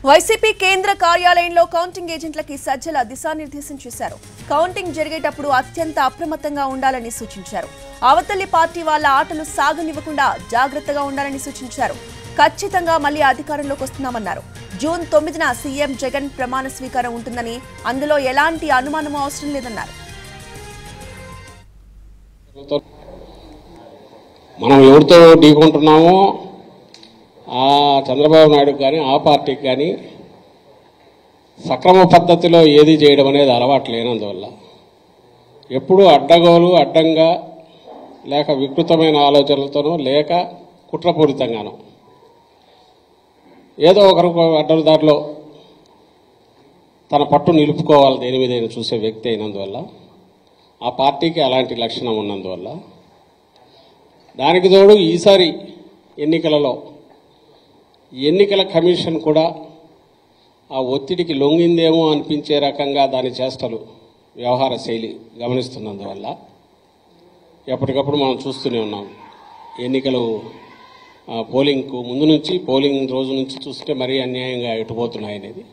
YCP కేంద్ర కార్యాలయంలో counting ఏజెంట్లకి Sajjala దిశానిర్దేశం చేశారు. కౌంటింగ్ జరిగేటప్పుడు అత్యంత అప్రమత్తంగా ఉండాలని సూచించారు. అవతలి పార్టీ వాళ్ళ ఆటలు సాగనివ్వకుండా జాగ్రత్తగా ఉండాలని సూచించారు. ఖచ్చితంగా మళ్లీ అధికారంలోకి వస్తున్నామన్నారు. జూన్ 9న సీఎం జగన్ ప్రమాణ స్వీకారం ఉంటుందని, అందులో ఎలాంటి అనుమానం అవసరం లేదన్నారు. మనం ఎవరితో ఢీకొంటున్నామో ఆ చంద్రబాబు నాయుడు కానీ ఆ పార్టీకి కానీ సక్రమ పద్ధతిలో ఏది చేయడం అనేది అలవాటు లేనందువల్ల ఎప్పుడూ అడ్డగోలు అడ్డంగా లేక వికృతమైన ఆలోచనలతోనో లేక కుట్రపూరితంగానో ఏదో ఒకరు అడ్డదారిలో తన పట్టు నిలుపుకోవాలి దేని మీద చూసే వ్యక్తి అయినందువల్ల ఆ పార్టీకి అలాంటి లక్షణం ఉన్నందువల్ల దానికి తోడు ఈసారి ఎన్నికలలో ఎన్నికల కమిషన్ కూడా ఆ ఒత్తిడికి లొంగిందేమో అనిపించే రకంగా దాని చేష్టలు వ్యవహార శైలి గమనిస్తున్నందువల్ల ఎప్పటికప్పుడు మనం చూస్తూనే ఉన్నాం. ఎన్నికలు పోలింగ్కు ముందు నుంచి పోలింగ్ రోజు నుంచి చూస్తే మరీ అన్యాయంగా ఎటుపోతున్నాయి అనేది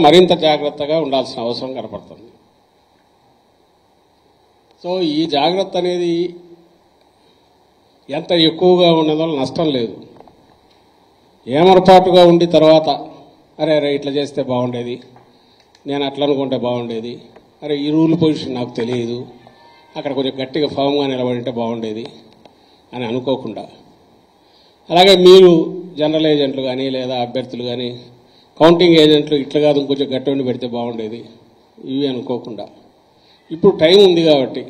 మరింత జాగ్రత్తగా ఉండాల్సిన అవసరం కనపడుతుంది. సో ఈ జాగ్రత్త అనేది ఎంత ఎక్కువగా ఉన్నదో నష్టం లేదు. ఏమరపాటుగా ఉండి తర్వాత అరే ఇట్లా చేస్తే బాగుండేది, నేను అట్లా అనుకుంటే బాగుండేది, అరే ఈ రూల్ పొజిషన్ నాకు తెలియదు, అక్కడ కొంచెం గట్టిగా ఫామ్గా నిలబడింటే బాగుండేది అని అనుకోకుండా, అలాగే మీరు జనరల్ ఏజెంట్లు కానీ లేదా అభ్యర్థులు కానీ కౌంటింగ్ ఏజెంట్లు ఇట్లా కాదు కొంచెం గట్టి ఉండి పెడితే బాగుండేది ఇవి అనుకోకుండా ఇప్పుడు టైం ఉంది కాబట్టి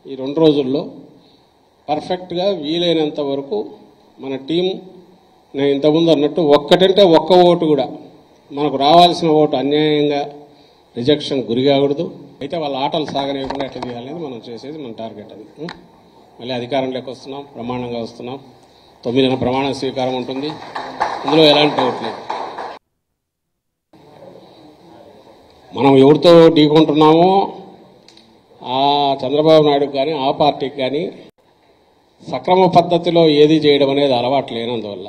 ఈ 2 రోజుల్లో పర్ఫెక్ట్గా వీలైనంత వరకు మన టీం నేను ఇంతకుముందు అన్నట్టు ఒక్కటంటే ఒక్క ఓటు కూడా మనకు రావాల్సిన ఓటు అన్యాయంగా రిజెక్షన్ గురి కాకూడదు. అయితే వాళ్ళ ఆటలు సాగనివ్వకుండా ఎట్లా చేయాలనేది మనం చేసేది మన టార్గెట్. అది మళ్ళీ అధికారంలోకి వస్తున్నాం, ప్రమాణంగా వస్తున్నాం. 9న ప్రమాణ స్వీకారం ఉంటుంది, ఇందులో ఎలాంటి డౌట్ లేదు. మనం ఎవరితో ఢీకొంటున్నామో ఆ చంద్రబాబు నాయుడు కానీ ఆ పార్టీకి కానీ సక్రమ పద్ధతిలో ఏది చేయడం అనేది అలవాటు లేనందువల్ల